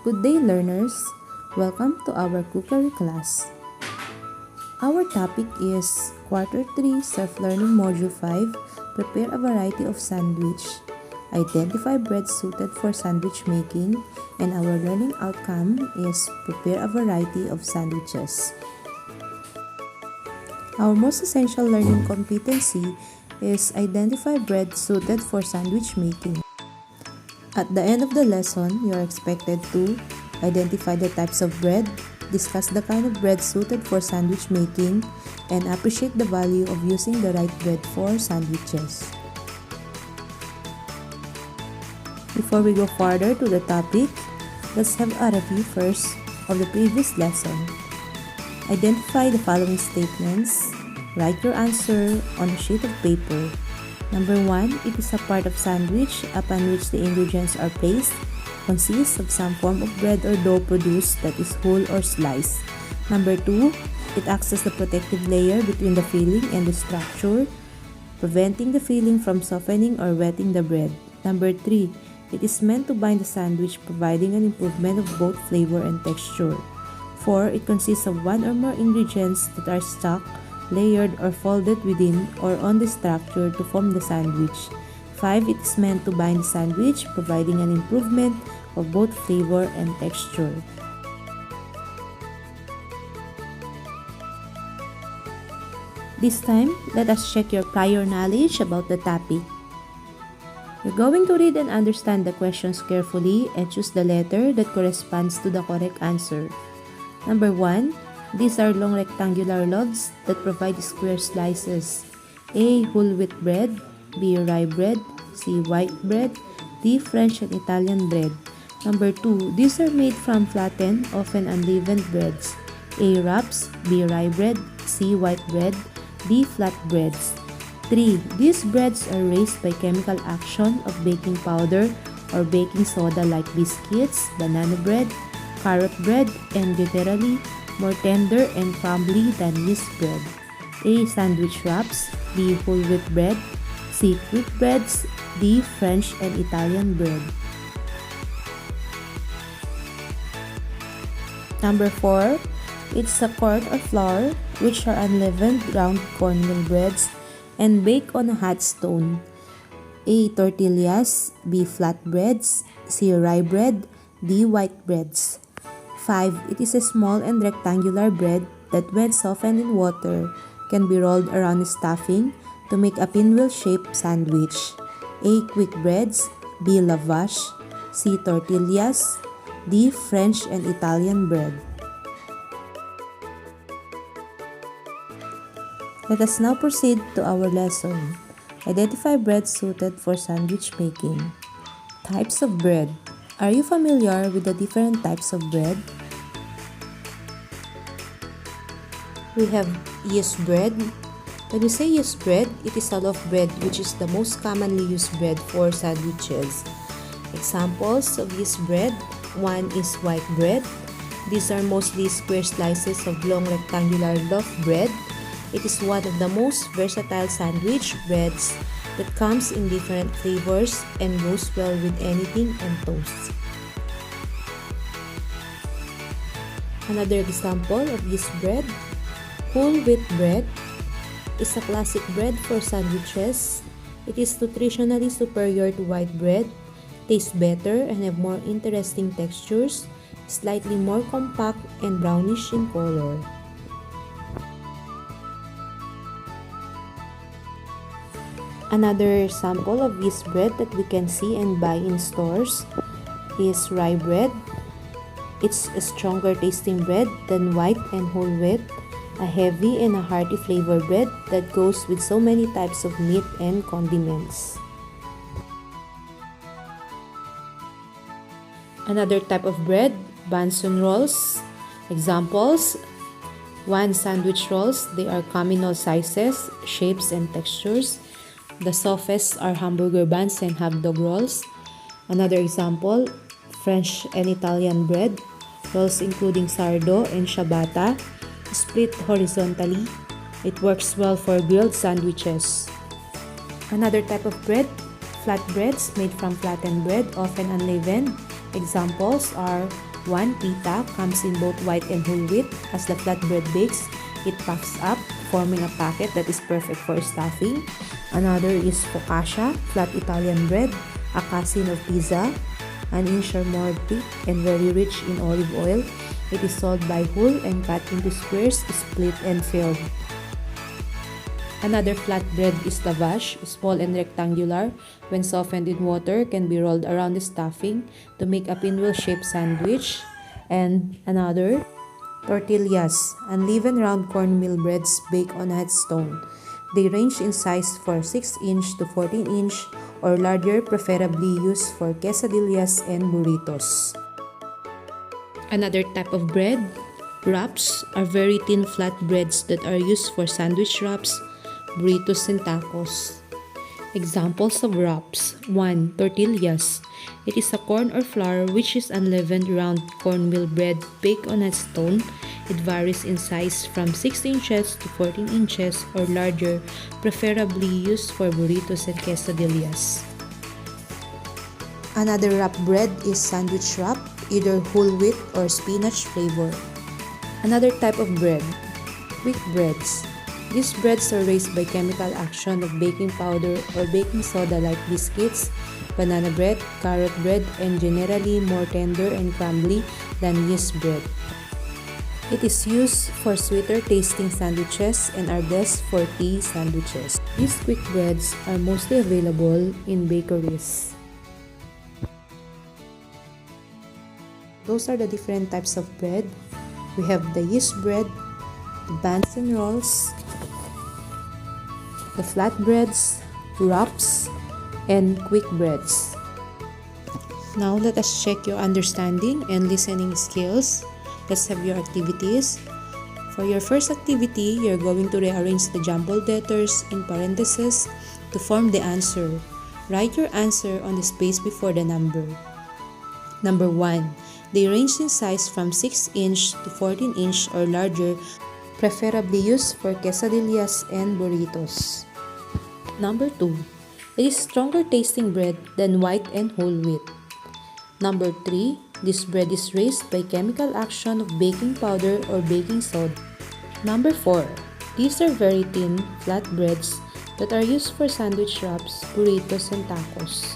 Good day, learners. Welcome to our cookery class. Our topic is Quarter 3 Self-Learning Module 5, Prepare a variety of sandwich. Identify bread suited for sandwich making, and our learning outcome is prepare a variety of sandwiches. Our most essential learning competency is identify bread suited for sandwich making. At the end of the lesson, you are expected to identify the types of bread, discuss the kind of bread suited for sandwich making, and appreciate the value of using the right bread for sandwiches. Before we go further to the topic, let's have a review first of the previous lesson. Identify the following statements. Write your answer on a sheet of paper. Number 1, it is a part of sandwich upon which the ingredients are placed, consists of some form of bread or dough produced that is whole or sliced. Number 2, it acts as the protective layer between the filling and the structure, preventing the filling from softening or wetting the bread. Number 3, it is meant to bind the sandwich, providing an improvement of both flavor and texture. 4, it consists of one or more ingredients that are stuck, layered or folded within or on the structure to form the sandwich. 5, it is meant to bind the sandwich, providing an improvement of both flavor and texture. This time, let us check your prior knowledge about the topic. You're going to read and understand the questions carefully and choose the letter that corresponds to the correct answer. Number 1, these are long rectangular loaves that provide square slices. A. Whole wheat bread. B. Rye bread. C. White bread. D. French and Italian bread. Number 2. These are made from flattened, often unleavened breads. A. Wraps. B. Rye bread. C. White bread. D. Flat breads. 3. These breads are raised by chemical action of baking powder or baking soda like biscuits, banana bread, carrot bread, and generally more tender and crumbly than yeast bread. A. Sandwich wraps. B. Whole wheat bread. C. Quick breads. D. French and Italian bread. Number 4. It's a quart of flour, which are unleavened round cornmeal breads and baked on a hot stone. A. Tortillas. B. Flat breads. C. Rye bread. D. White breads. 5. It is a small and rectangular bread that when softened in water can be rolled around a stuffing to make a pinwheel-shaped sandwich. A. Quick breads. B. Lavash. C. Tortillas. D. French and Italian bread. Let us now proceed to our lesson. Identify bread suited for sandwich making. Types of bread. Are you familiar with the different types of bread? We have yeast bread. When we say yeast bread, it is a loaf bread which is the most commonly used bread for sandwiches. Examples of yeast bread. 1 is white bread. These are mostly square slices of long rectangular loaf bread. It is one of the most versatile sandwich breads that comes in different flavors and goes well with anything and toast. Another example of yeast bread. Whole wheat bread is a classic bread for sandwiches. It is nutritionally superior to white bread, tastes better and have more interesting textures, slightly more compact and brownish in color. Another sample of yeast bread that we can see and buy in stores is rye bread. It's a stronger tasting bread than white and whole wheat, a heavy and a hearty flavor bread that goes with so many types of meat and condiments. Another type of bread, Bunsen rolls. Examples: 1. Sandwich rolls. They are come in all sizes, shapes, and textures. The softest are hamburger buns and hot dog rolls. Another example, French and Italian bread. Rolls including sourdough and ciabatta, split horizontally. It works well for grilled sandwiches. Another type of bread, flatbreads made from flattened bread, often unleavened. Examples are One pita comes in both white and whole wheat. As the flatbread bakes, it puffs up, forming a packet that is perfect for stuffing. Another is focaccia, flat Italian bread, a cousin of pizza, an inch or more thick and very rich in olive oil. It is sold by whole and cut into squares, split and filled. Another flatbread is lavash, small and rectangular. When softened in water, can be rolled around the stuffing to make a pinwheel-shaped sandwich. And another, tortillas, unleavened round cornmeal breads baked on a headstone. They range in size for 6-inch to 14-inch or larger, preferably used for quesadillas and burritos. Another type of bread, wraps, are very thin flat breads that are used for sandwich wraps, burritos, and tacos. Examples of wraps. 1. Tortillas. It is a corn or flour which is unleavened round cornmeal bread baked on a stone. It varies in size from 6 inches to 14 inches or larger, preferably used for burritos and quesadillas. Another wrap bread is sandwich wrap, either whole wheat or spinach flavor. Another type of bread, quick breads. These breads are raised by chemical action of baking powder or baking soda like biscuits, banana bread, carrot bread, and generally more tender and crumbly than yeast bread. It is used for sweeter tasting sandwiches and are best for tea sandwiches. These quick breads are mostly available in bakeries. Those are the different types of bread. We have the yeast bread, the buns and rolls, the flatbreads, wraps, and quick breads. Now let us check your understanding and listening skills. Let's have your activities. For your first activity, you're going to rearrange the jumbled letters in parentheses to form the answer. Write your answer on the space before the number. Number 1. They range in size from 6-inch to 14-inch or larger, preferably used for quesadillas and burritos. Number 2. It is stronger tasting bread than white and whole wheat. Number 3. This bread is raised by chemical action of baking powder or baking soda. Number 4. These are very thin, flat breads that are used for sandwich wraps, burritos, and tacos.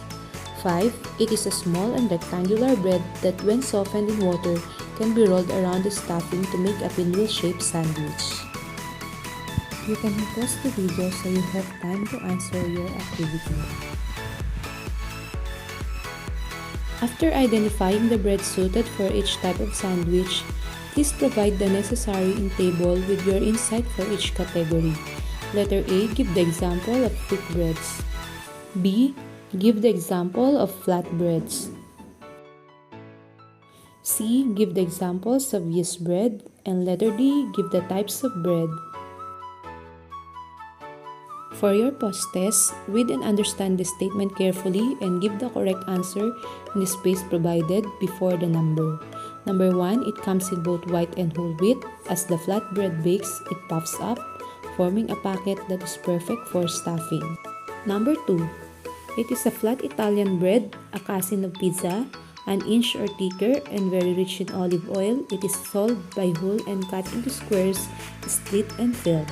5. It is a small and rectangular bread that when softened in water can be rolled around the stuffing to make a pinwheel-shaped sandwich. You can pause the video so you have time to answer your activity. After identifying the bread suited for each type of sandwich, please provide the necessary in table with your insight for each category. Letter A. Give the example of thick breads. B. Give the example of flat breads. C. Give the examples of yeast bread. And letter D. Give the types of bread. For your post-test, read and understand the statement carefully and give the correct answer in the space provided before the number. Number 1. It comes in both white and whole wheat. As the flatbread bakes, it puffs up, forming a packet that is perfect for stuffing. Number 2. It is a flat Italian bread, a cousin of pizza, an inch or thicker and very rich in olive oil. It is sold by whole and cut into squares, split and filled.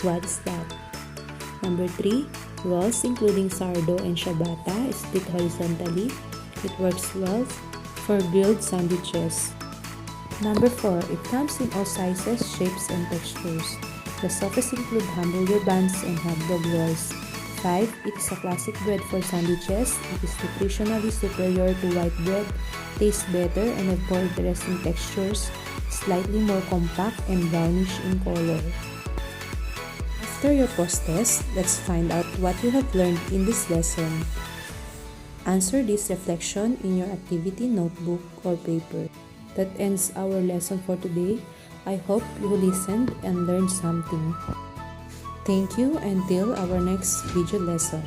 What is that? Number 3. Rolls including sourdough and ciabatta, split horizontally. It works well for grilled sandwiches. Number 4. It comes in all sizes, shapes, and textures. The softest include hamburger buns and hot dog rolls. 5. It is a classic bread for sandwiches. It is nutritionally superior to white bread, tastes better, and have more interesting textures, slightly more compact and brownish in color. After your post-test, let's find out what you have learned in this lesson. Answer this reflection in your activity notebook or paper. That ends our lesson for today. I hope you listened and learned something. Thank you until our next video lesson.